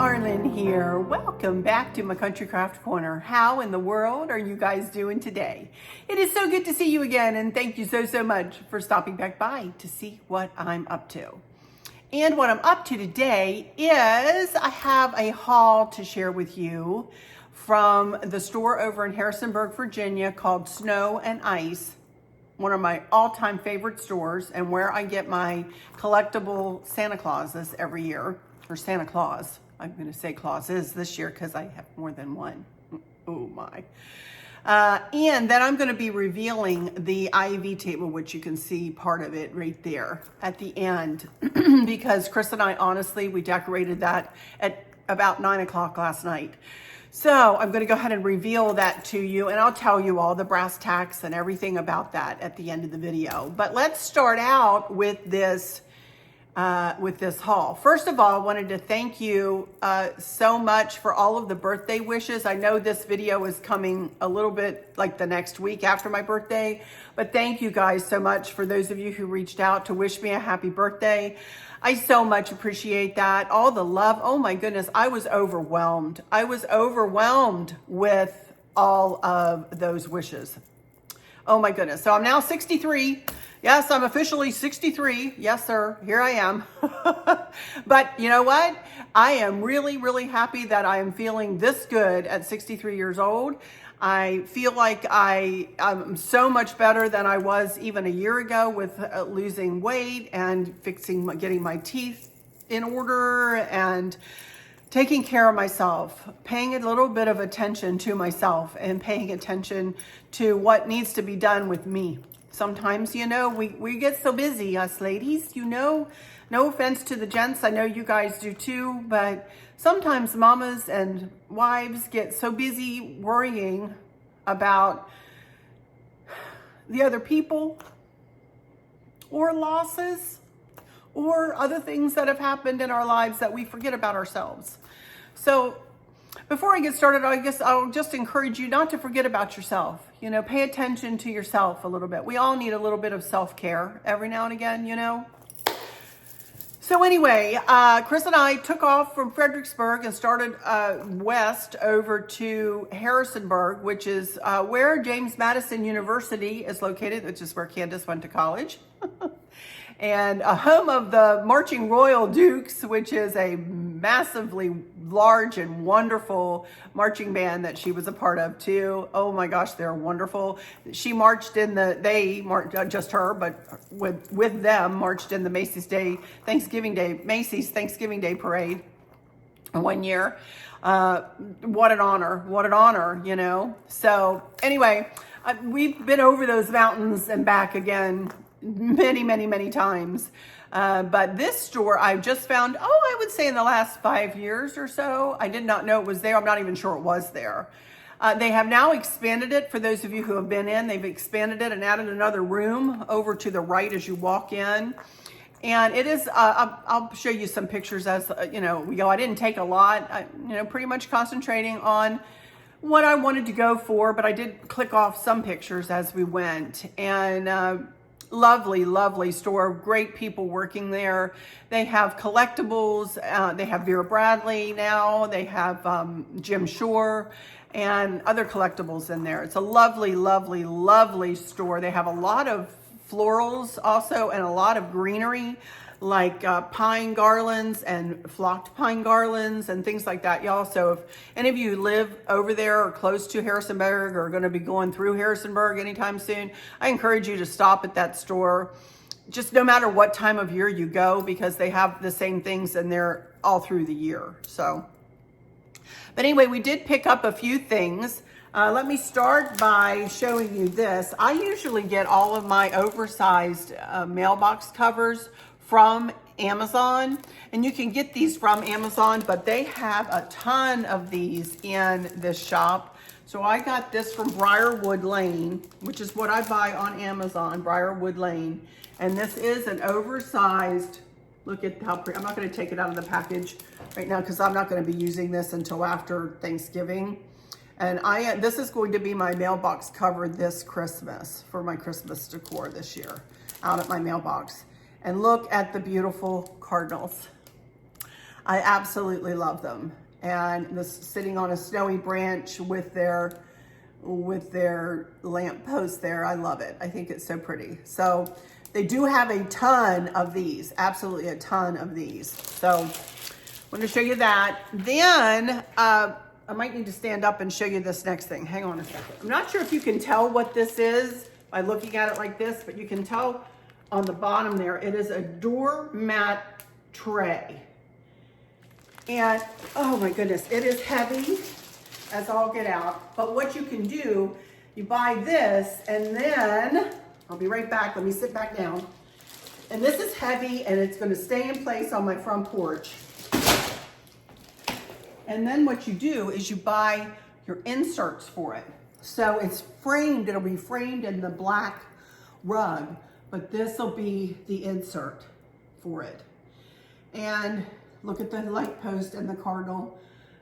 Arlynn here. Welcome back to my Country Craft Corner. How in the world are you guys doing today? It is so good to see you again, and thank you so much for stopping back by to see what I'm up to. And what I'm up to today is I have a haul to share with you from the store over in Harrisonburg, Virginia called Snow and Ice. One of my all-time favorite stores and where I get my collectible Santa Clauses every year, or Santa Claus. I'm going to say Clauses this year because I have more than one. Oh my. And then I'm going to be revealing the IV table, which you can see part of it right there at the end. Because Chris and I, honestly, we decorated that at about 9 o'clock last night. So I'm going to go ahead and reveal that to you, and I'll tell you all the brass tacks and everything about that at the end of the video. But let's start out with this haul. First of all, I wanted to thank you so much for all of the birthday wishes. I know this video is coming a little bit like the next week after my birthday, but thank you guys so much for those of you who reached out to wish me a happy birthday. I so much appreciate that. All the love. Oh my goodness, I was overwhelmed. I was overwhelmed with all of those wishes. Oh my goodness. So I'm now 63. Yes, I'm officially 63. Yes, sir. Here I am. But you know what? I am really happy that I am feeling this good at 63 years old. I feel like I'm so much better than I was even a year ago with losing weight and getting my teeth in order and taking care of myself, paying a little bit of attention to myself and paying attention to what needs to be done with me. Sometimes, you know, we get so busy, us ladies, you know, no offense to the gents, I know you guys do too, but sometimes mamas and wives get so busy worrying about the other people or losses or other things that have happened in our lives that we forget about ourselves. So before I get started, I guess I'll just encourage you not to forget about yourself. You know, pay attention to yourself a little bit. We all need a little bit of self-care every now and again, you know. So anyway, Chris and I took off from Fredericksburg and started west over to Harrisonburg, which is where James Madison University is located, which is where Candace went to college. And a home of the Marching Royal Dukes, which is a massively large and wonderful marching band that she was a part of too. Oh my gosh, they're wonderful. She marched in just her, but with them, marched in the Macy's Thanksgiving Day parade one year. What an honor, you know. So anyway, we've been over those mountains and back again many times. But this store I've just found, I would say in the last 5 years or so. I did not know it was there. I'm not even sure it was there. They have now expanded it. For those of you who have been in, they've expanded it and added another room over to the right as you walk in. And it is, I'll show you some pictures as we go. I didn't take a lot, pretty much concentrating on what I wanted to go for, but I did click off some pictures as we went. And lovely store, great people working there. They have collectibles, they have Vera Bradley now, they have Jim Shore and other collectibles in there. It's a lovely store. They have a lot of florals also and a lot of greenery, like pine garlands and flocked pine garlands and things like that. Y'all, so if any of you live over there or close to Harrisonburg or are going to be going through Harrisonburg anytime soon, I encourage you to stop at that store, just no matter what time of year you go, because they have the same things in there all through the year. So, but anyway, we did pick up a few things. Let me start by showing you this. I usually get all of my oversized mailbox covers from Amazon, and you can get these from Amazon, but they have a ton of these in this shop. So I got this from Briarwood Lane, which is what I buy on Amazon, Briarwood Lane. And this is an oversized, look at how pretty. I'm not going to take it out of the package right now because I'm not going to be using this until after Thanksgiving. And this is going to be my mailbox cover this Christmas for my Christmas decor this year out at my mailbox. And look at the beautiful cardinals. I absolutely love them. And this sitting on a snowy branch with their lamp post there, I love it. I think it's so pretty. So they do have a ton of these, absolutely a ton of these. So I'm going to show you that. Then I might need to stand up and show you this next thing. Hang on a second. I'm not sure if you can tell what this is by looking at it like this, but you can tell on the bottom there, it is a doormat tray. And oh my goodness, it is heavy as all get out. But what you can do, you buy this and then, I'll be right back, let me sit back down. And this is heavy and it's gonna stay in place on my front porch. And then what you do is you buy your inserts for it. So it's framed, it'll be framed in the black rug, but this will be the insert for it. And look at the light post and the cardinal.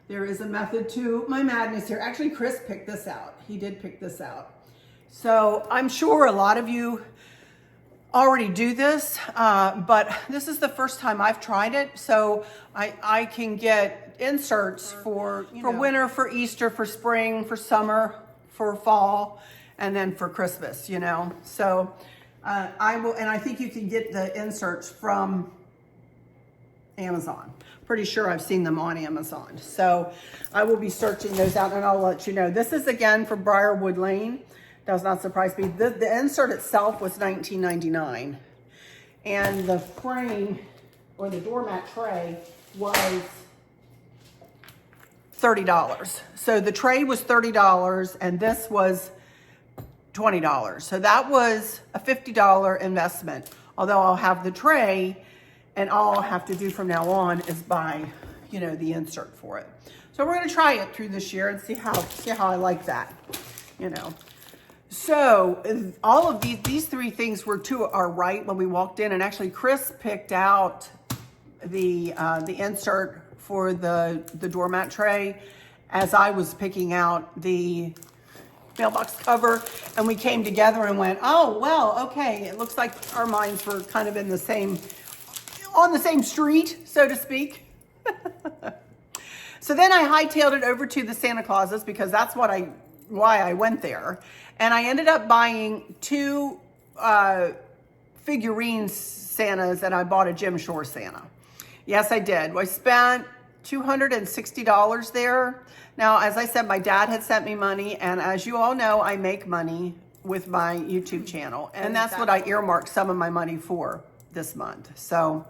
There is a method to my madness here. Actually, Chris picked this out. He did pick this out. So I'm sure a lot of you already do this, but this is the first time I've tried it. So I can get inserts for winter, for Easter, for spring, for summer, for fall, and then for Christmas, you know. So I will, and I think you can get the inserts from Amazon. Pretty sure I've seen them on Amazon. So I will be searching those out and I'll let you know. This is again for Briarwood Lane. Does not surprise me. The insert itself was $19.99. And the frame or the doormat tray was $30. So the tray was $30 and this was $20. So that was a $50 investment. Although I'll have the tray and all I'll have to do from now on is buy, you know, the insert for it. So we're gonna try it through this year and see how I like that, you know. So all of these three things were to our right when we walked in, and actually Chris picked out the insert for the doormat tray as I was picking out the mailbox cover, and we came together and went, oh, well, okay, it looks like our minds were kind of on the same street, so to speak. So then I hightailed it over to the Santa Clauses because that's why I went there. And I ended up buying two figurine Santas, and I bought a Jim Shore Santa. Yes, I did. I spent $260 there. Now, as I said, my dad had sent me money, and as you all know, I make money with my YouTube channel, and that's what I earmarked some of my money for this month. So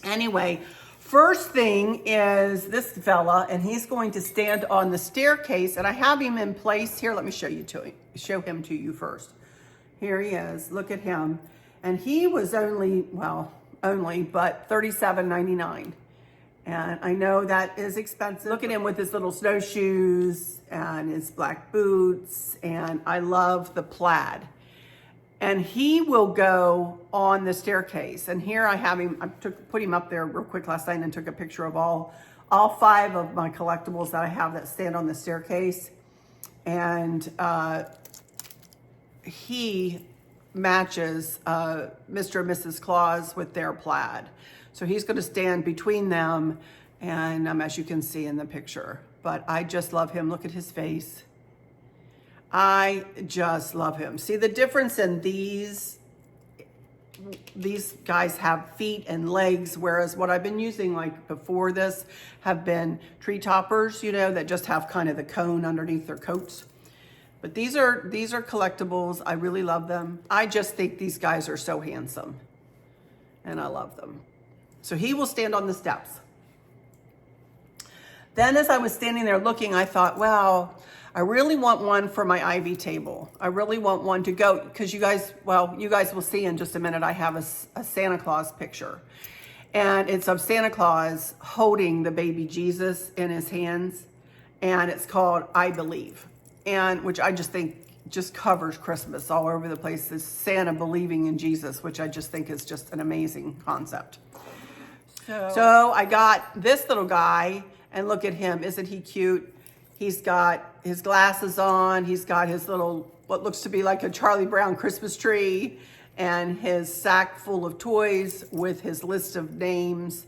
anyway, first thing is this fella, and he's going to stand on the staircase, and I have him in place here. Let me show him to you first. Here he is. Look at him. And he was only but $37.99. And I know that is expensive. Look at him with his little snowshoes and his black boots, and I love the plaid. And he will go on the staircase. And here I have him, put him up there real quick last night and took a picture of all 5 of my collectibles that I have that stand on the staircase. And he matches Mr. and Mrs. Claus with their plaid. So he's gonna stand between them, and as you can see in the picture. But I just love him. Look at his face. I just love him. See the difference in these guys have feet and legs, whereas what I've been using like before this have been tree toppers, you know, that just have kind of the cone underneath their coats. But these are collectibles. I really love them. I just think these guys are so handsome, and I love them. So he will stand on the steps. Then as I was standing there looking, I thought, well, I really want one for my ivy table. I really want one to go, because you guys will see in just a minute, I have a Santa Claus picture. And it's of Santa Claus holding the baby Jesus in his hands. And it's called I Believe. And which I just think just covers Christmas all over the place. This Santa believing in Jesus, which I just think is just an amazing concept. So I got this little guy, and look at him. Isn't he cute? He's got his glasses on. He's got his little, what looks to be like a Charlie Brown Christmas tree, and his sack full of toys with his list of names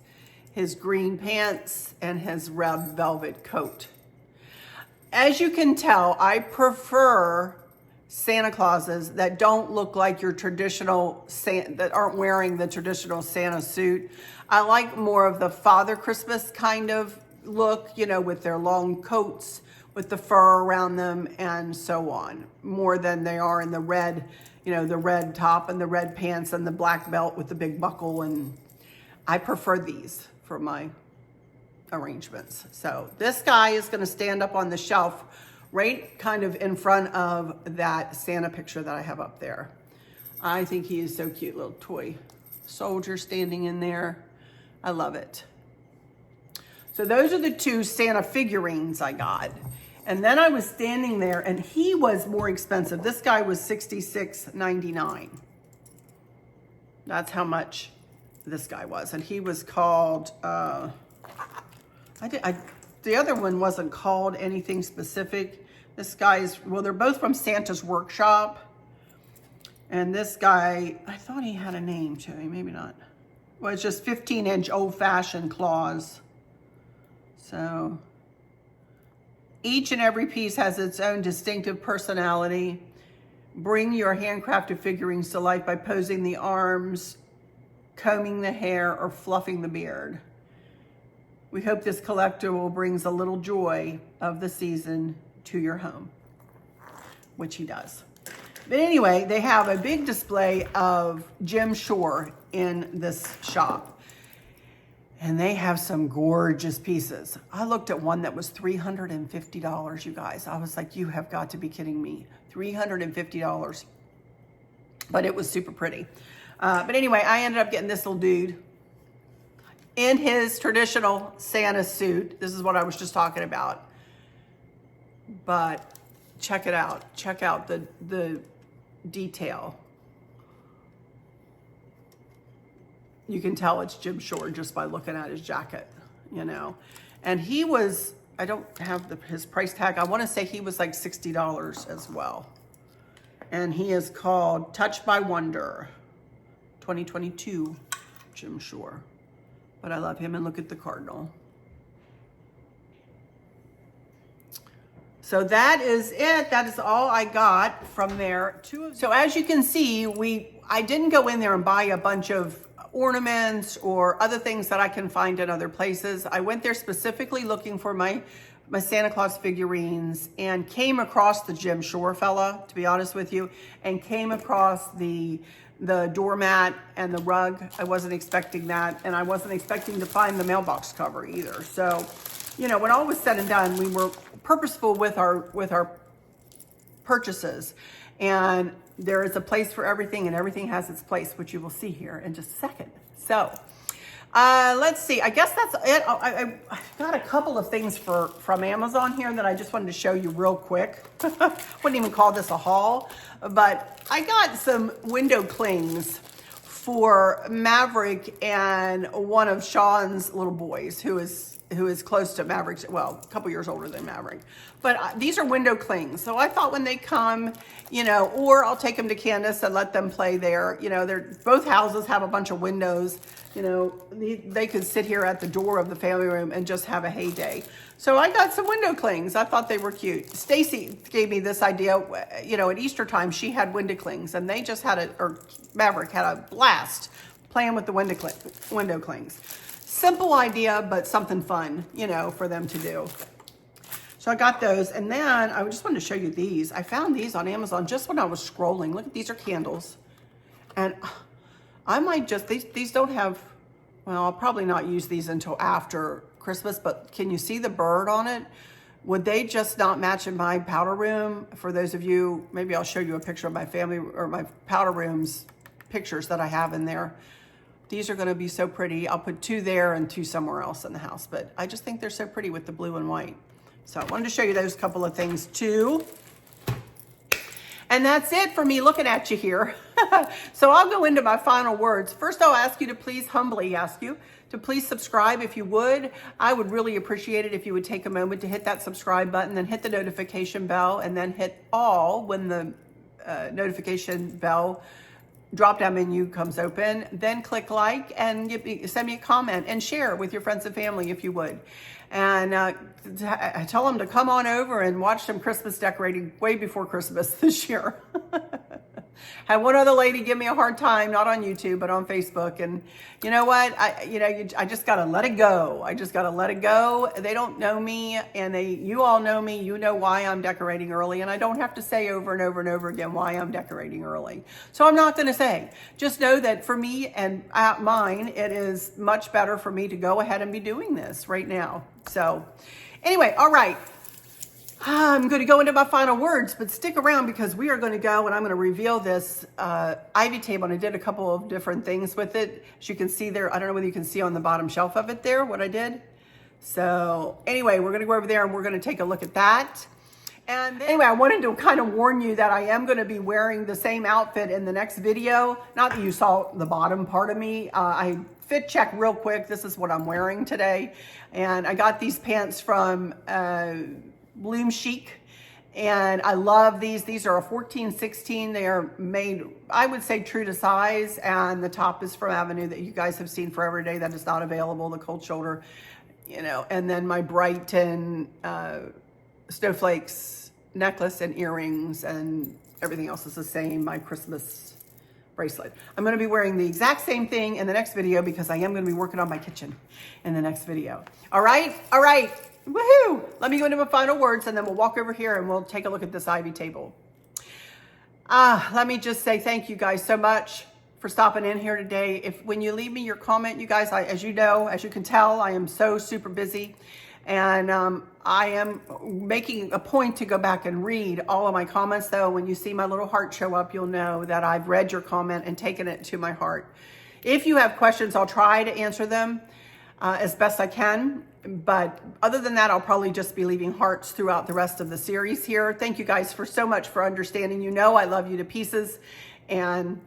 his green pants, and his red velvet coat. As you can tell, I prefer Santa Clauses that don't look like your traditional that aren't wearing the traditional Santa suit. I like more of the Father Christmas kind of look, you know, with their long coats, with the fur around them and so on, more than they are in the red, you know, the red top and the red pants and the black belt with the big buckle. And I prefer these for my arrangements. So this guy is going to stand up on the shelf right kind of in front of that Santa picture that I have up there. I think he is so cute, little toy soldier standing in there. I love it. So those are the two Santa figurines I got. And then I was standing there and he was more expensive. This guy was $66.99. That's how much this guy was. And he was called, the other one wasn't called anything specific. This guy's, well, they're both from Santa's Workshop. And this guy, I thought he had a name to him, maybe not. Well, it's just 15-inch old-fashioned Claus. So each and every piece has its own distinctive personality. Bring your handcrafted figurines to life by posing the arms, combing the hair, or fluffing the beard. We hope this collectible brings a little joy of the season to your home, which he does. But anyway, they have a big display of Jim Shore in this shop. And they have some gorgeous pieces. I looked at one that was $350, you guys. I was like, you have got to be kidding me. $350. But it was super pretty. But anyway, I ended up getting this little dude in his traditional Santa suit. This is what I was just talking about. But check it out. Check out the detail. You can tell it's Jim Shore just by looking at his jacket, you know. And he was, I don't have his price tag. I want to say he was like $60 as well. And he is called Touched by Wonder, 2022 Jim Shore. But I love him, and look at the cardinal. So that is it. That is all I got from there. So as you can see, I didn't go in there and buy a bunch of ornaments or other things that I can find in other places. I went there specifically looking for my Santa Claus figurines and came across the Jim Shore fella, to be honest with you, and came across the doormat and the rug. I wasn't expecting that, and I wasn't expecting to find the mailbox cover either. So, you know, when all was said and done, we were purposeful with our purchases, and there is a place for everything, and everything has its place, which you will see here in just a second. So let's see, I guess that's it. I got a couple of things from Amazon here that I just wanted to show you real quick. Wouldn't even call this a haul, but I got some window clings for Maverick and one of Sean's little boys who is close to Maverick's, well, a couple years older than Maverick. But these are window clings. So I thought when they come, you know, or I'll take them to Candace and let them play there. You know, both houses have a bunch of windows. You know, they could sit here at the door of the family room and just have a heyday. So I got some window clings. I thought they were cute. Stacy gave me this idea, you know, at Easter time, she had window clings, and they just had Maverick had a blast playing with the window clings. Simple idea, but something fun, you know, for them to do. So I got those, and then I just wanted to show you these. I found these on Amazon just when I was scrolling. Look, these are candles, and I might just, these don't have, well, I'll probably not use these until after Christmas, but can you see the bird on it? Would they just not match in my powder room? For those of you, maybe I'll show you a picture of my family or my powder room's pictures that I have in there. These are gonna be so pretty. I'll put two there and two somewhere else in the house, but I just think they're so pretty with the blue and white. So I wanted to show you those couple of things too. And that's it for me looking at you here. So I'll go into my final words. First, I'll ask you to please, humbly ask you to please subscribe if you would. I would really appreciate it if you would take a moment to hit that subscribe button, then hit the notification bell, and then hit all when the notification bell drop-down menu comes open, then click like and send me a comment and share with your friends and family if you would. And I tell them to come on over and watch some Christmas decorating way before Christmas this year. Had one other lady give me a hard time, not on YouTube, but on Facebook. And you know what? I just got to let it go. I just got to let it go. They don't know me, and you all know me. You know why I'm decorating early, and I don't have to say over and over and over again why I'm decorating early. So I'm not going to say. Just know that for me and mine, it is much better for me to go ahead and be doing this right now. So anyway, all right. I'm going to go into my final words, but stick around because we are going to go and I'm going to reveal this ivy table. And I did a couple of different things with it. As you can see there, I don't know whether you can see on the bottom shelf of it there what I did. So anyway, we're going to go over there and we're going to take a look at that. And anyway, I wanted to kind of warn you that I am going to be wearing the same outfit in the next video. Not that you saw the bottom part of me. I fit check real quick. This is what I'm wearing today. And I got these pants from Bloom Chic, and I love these. These are a 14-16. They are made, I would say, true to size, and the top is from Avenue that you guys have seen forever day that is not available, the cold shoulder, you know, and then my Brighton snowflakes necklace and earrings and everything else is the same, my Christmas bracelet. I'm going to be wearing the exact same thing in the next video because I am going to be working on my kitchen in the next video. All right. Woohoo! Let me go into my final words and then we'll walk over here and we'll take a look at this ivy table. Let me just say thank you guys so much for stopping in here today. When you leave me your comment, you guys, as you know, as you can tell, I am so super busy. And I am making a point to go back and read all of my comments, though. When you see my little heart show up, you'll know that I've read your comment and taken it to my heart. If you have questions, I'll try to answer them as best I can. But other than that, I'll probably just be leaving hearts throughout the rest of the series here. Thank you guys for so much for understanding. You know I love you to pieces. And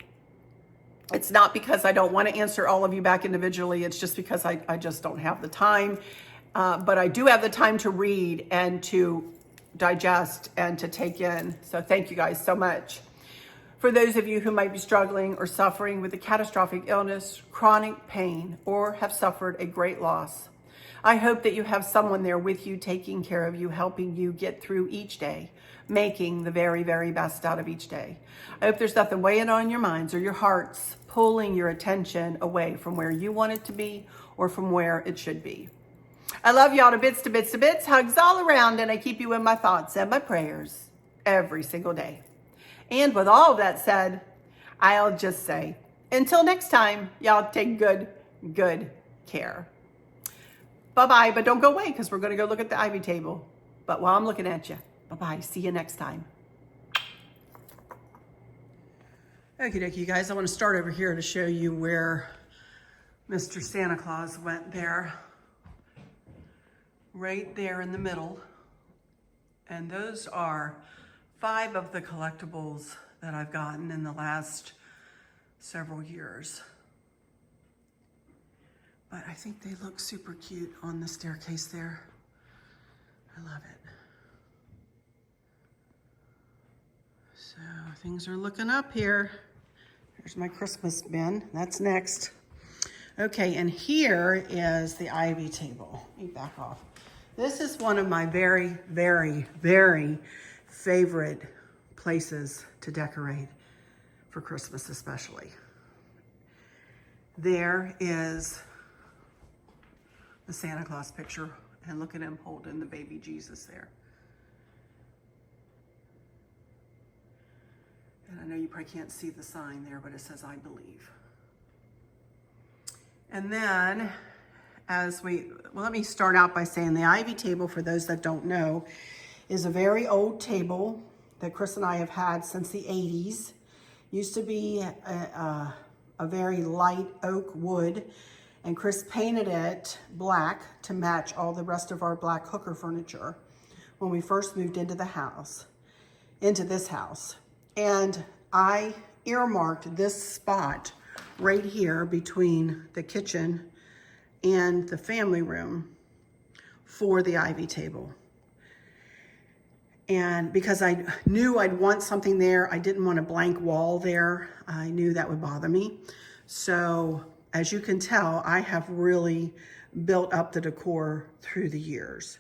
it's not because I don't want to answer all of you back individually. It's just because I just don't have the time. But I do have the time to read and to digest and to take in. So thank you guys so much. For those of you who might be struggling or suffering with a catastrophic illness, chronic pain, or have suffered a great loss, I hope that you have someone there with you, taking care of you, helping you get through each day, making the very, very best out of each day. I hope there's nothing weighing on your minds or your hearts, pulling your attention away from where you want it to be or from where it should be. I love y'all to bits, to bits, to bits. Hugs all around, and I keep you in my thoughts and my prayers every single day. And with all of that said, I'll just say, until next time, y'all take good care. Bye-bye, but don't go away because we're going to go look at the ivy table. But while I'm looking at you, bye-bye. See you next time. Okie dokie, you guys. I want to start over here to show you where Mr. Santa Claus went there. Right there in the middle. And those are 5 of the collectibles that I've gotten in the last several years. But I think they look super cute on the staircase there. I love it. So things are looking up here. There's my Christmas bin. That's next. Okay, and here is the ivy table. Let me back off. This is one of my very, very, very favorite places to decorate for Christmas especially. There is the Santa Claus picture, and look at him holding the baby Jesus there. And I know you probably can't see the sign there, but it says, I believe. And then, let me start out by saying the ivy table, for those that don't know, is a very old table that Chris and I have had since the 80s. Used to be a very light oak wood, and Chris painted it black to match all the rest of our black hooker furniture when we first moved into this house. And I earmarked this spot right here between the kitchen and the family room for the ivy table. And because I knew I'd want something there, I didn't want a blank wall there. I knew that would bother me. So as you can tell, I have really built up the decor through the years.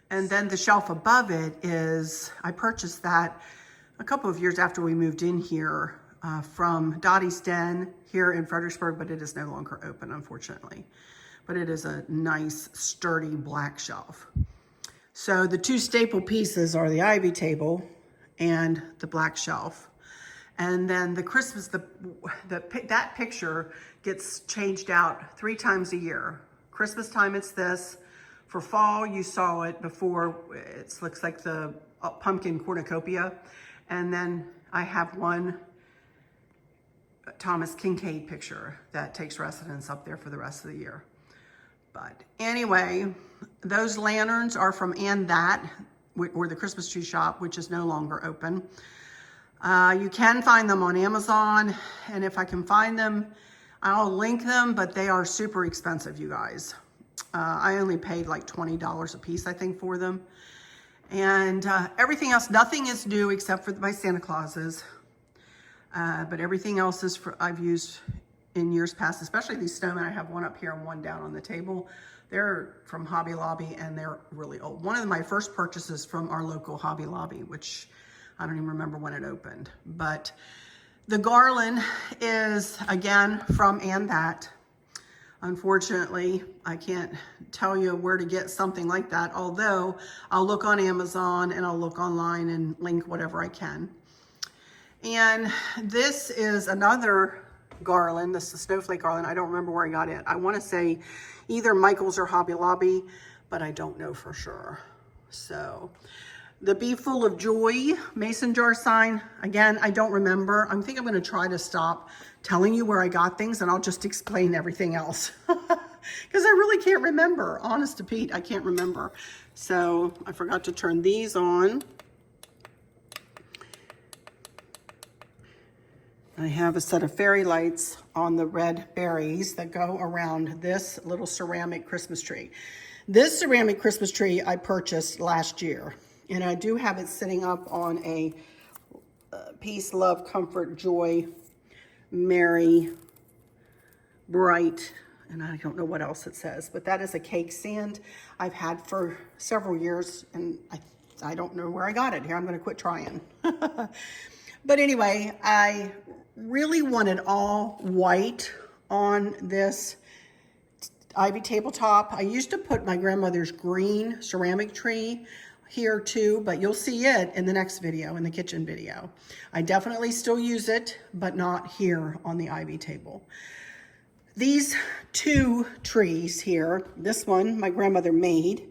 And then the shelf above it is, I purchased that a couple of years after we moved in here from Dottie's Den here in Fredericksburg, but it is no longer open, unfortunately. But it is a nice, sturdy black shelf. So the two staple pieces are the ivy table and the black shelf. And then the Christmas, that picture gets changed out 3 times a year. Christmas time, it's this. For fall, you saw it before. It looks like the pumpkin cornucopia. And then I have one Thomas Kincaid picture that takes residence up there for the rest of the year. But anyway, those lanterns are from And That, or the Christmas tree shop, which is no longer open. You can find them on Amazon, and if I can find them, I'll link them, but they are super expensive, you guys. I only paid like $20 a piece, I think, for them. And everything else, nothing is new except for my Santa Clauses. But everything else is I've used in years past, especially these snowmen. I have one up here and one down on the table. They're from Hobby Lobby and they're really old. One of my first purchases from our local Hobby Lobby, which I don't even remember when it opened. But the garland is, again, from And That. Unfortunately, I can't tell you where to get something like that, although I'll look on Amazon and I'll look online and link whatever I can. And this is another garland. This is the snowflake garland. I don't remember where I got it. I want to say either Michael's or Hobby Lobby, but I don't know for sure. So the Be Full of Joy mason jar sign, again, I don't remember. I think I'm going to try to stop telling you where I got things and I'll just explain everything else because I really can't remember. Honest to Pete, I can't remember. So I forgot to turn these on. I have a set of fairy lights on the red berries that go around this little ceramic Christmas tree. This ceramic Christmas tree I purchased last year, and I do have it sitting up on a Peace, Love, Comfort, Joy, Merry, Bright, and I don't know what else it says, but that is a cake stand I've had for several years, and I don't know where I got it. Here, I'm going to quit trying. But anyway, I really wanted all white on this ivy tabletop. I used to put my grandmother's green ceramic tree here too, but you'll see it in the next video, in the kitchen video. I definitely still use it, but not here on the ivy table. These two trees here, this one my grandmother made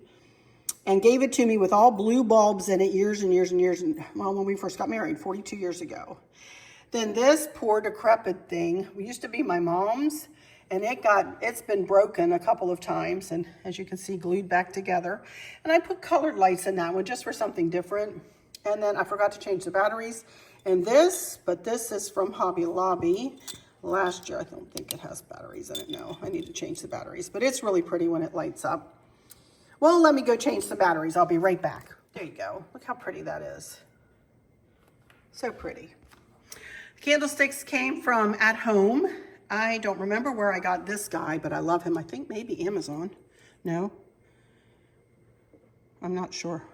and gave it to me with all blue bulbs in it years and years and years, well, when we first got married, 42 years ago. Then this poor decrepit thing used to be my mom's, and it's been broken a couple of times, and as you can see, glued back together. And I put colored lights in that one just for something different. And then I forgot to change the batteries. And this is from Hobby Lobby. Last year, I don't think it has batteries in it. No, I need to change the batteries, but it's really pretty when it lights up. Well, let me go change the batteries. I'll be right back. There you go. Look how pretty that is. So pretty. The candlesticks came from At Home. I don't remember where I got this guy, but I love him. I think maybe Amazon. No? I'm not sure.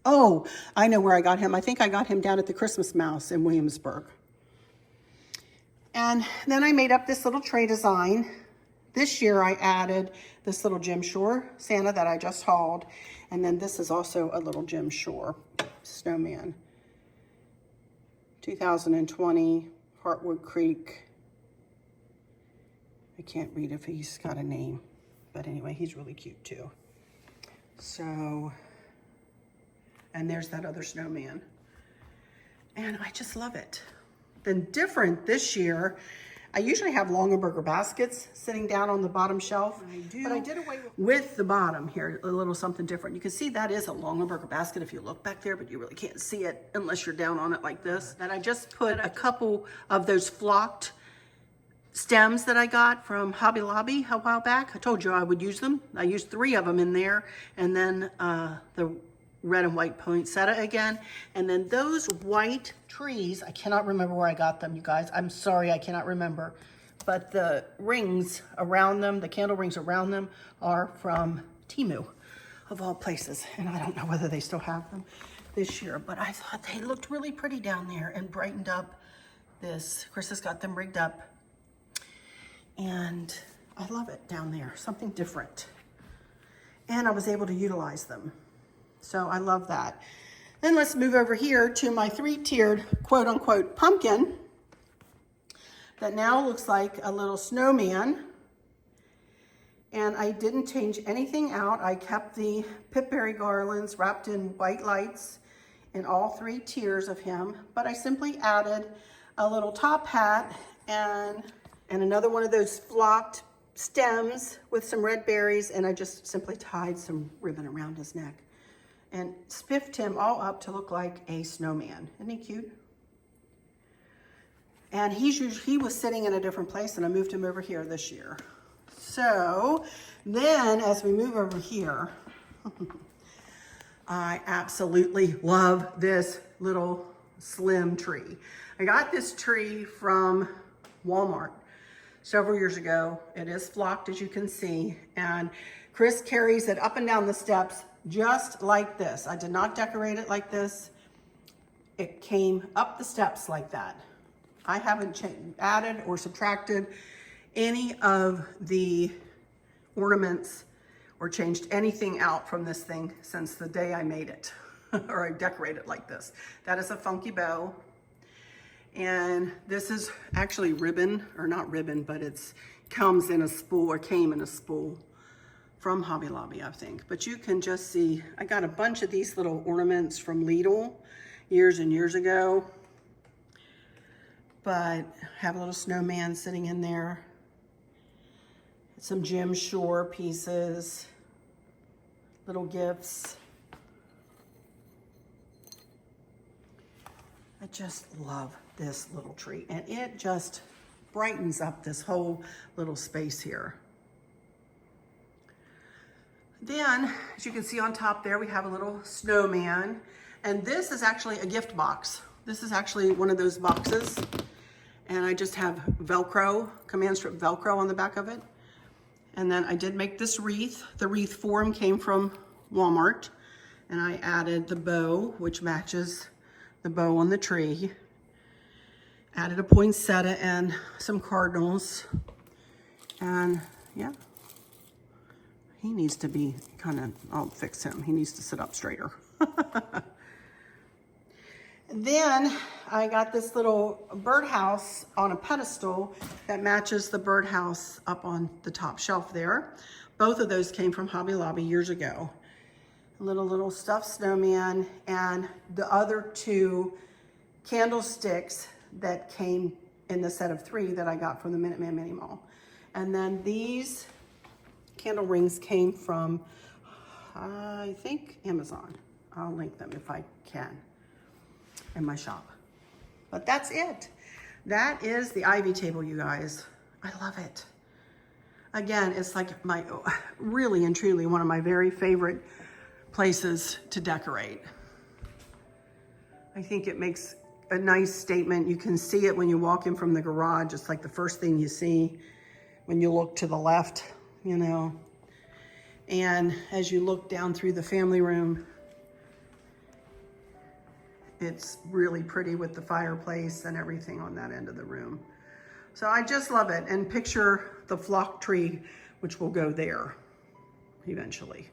Oh, I know where I got him. I think I got him down at the Christmas Mouse in Williamsburg. And then I made up this little tray design. This year I added this little Jim Shore Santa that I just hauled. And then this is also a little Jim Shore snowman. 2020 Heartwood Creek. I can't read if he's got a name, but anyway, he's really cute too. So, and there's that other snowman. And I just love it. Then different this year, I usually have Longaberger baskets sitting down on the bottom shelf, but I did away with the bottom here, a little something different. You can see that is a Longaberger basket if you look back there, but you really can't see it unless you're down on it like this. And I just put a couple of those flocked stems that I got from Hobby Lobby a while back. I told you I would use them. I used 3 of them in there, and then the red and white poinsettia again. And then those white trees, I cannot remember where I got them, you guys. I'm sorry, I cannot remember. But the rings around them, the candle rings around them are from Temu, of all places. And I don't know whether they still have them this year, but I thought they looked really pretty down there and brightened up this. Chris has got them rigged up. And I love it down there, something different. And I was able to utilize them. So I love that. Then let's move over here to my 3-tiered quote unquote pumpkin that now looks like a little snowman. And I didn't change anything out. I kept the pipberry garlands wrapped in white lights in all 3 tiers of him, but I simply added a little top hat and another one of those flocked stems with some red berries, and I just simply tied some ribbon around his neck and spiffed him all up to look like a snowman. Isn't he cute? And he was sitting in a different place, and I moved him over here this year. So then as we move over here, I absolutely love this little slim tree. I got this tree from Walmart several years ago. It is flocked, as you can see, and Chris carries it up and down the steps just like this. I did not decorate it like this. It came up the steps like that. I haven't added or subtracted any of the ornaments or changed anything out from this thing since the day I made it or I decorated it like this. That is a funky bow. And this is actually ribbon, or not ribbon, but it comes in a spool, or came in a spool from Hobby Lobby, I think. But you can just see, I got a bunch of these little ornaments from Lidl years and years ago. But have a little snowman sitting in there. Some Jim Shore pieces, little gifts. I just love this little tree, and it just brightens up this whole little space here. Then, as you can see on top there, we have a little snowman, and this is actually a gift box. This is actually one of those boxes, and I just have Velcro, command strip Velcro on the back of it. And then I did make this wreath. The wreath form came from Walmart, and I added the bow, which matches the bow on the tree. Added a poinsettia and some cardinals. And yeah, he needs to be I'll fix him. He needs to sit up straighter. Then I got this little birdhouse on a pedestal that matches the birdhouse up on the top shelf there. Both of those came from Hobby Lobby years ago. A little stuffed snowman, and the other 2 candlesticks that came in the set of 3 that I got from the Minuteman Mini Mall. And then these candle rings came from, I think, Amazon. I'll link them if I can in my shop. But that's it. That is the ivy table, you guys. I love it. Again, it's like really and truly one of my very favorite places to decorate. I think it makes a nice statement. You can see it when you walk in from the garage. It's like the first thing you see when you look to the left, you know. And as you look down through the family room, it's really pretty with the fireplace and everything on that end of the room. So I just love it. And picture the flock tree, which will go there eventually.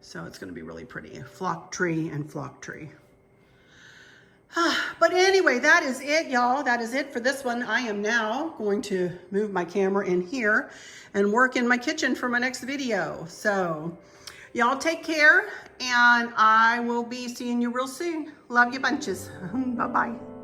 So it's going to be really pretty. Flock tree and flock tree. But anyway, that is it, y'all. That is it for this one. I am now going to move my camera in here and work in my kitchen for my next video. So y'all take care, and I will be seeing you real soon. Love you bunches. Bye-bye.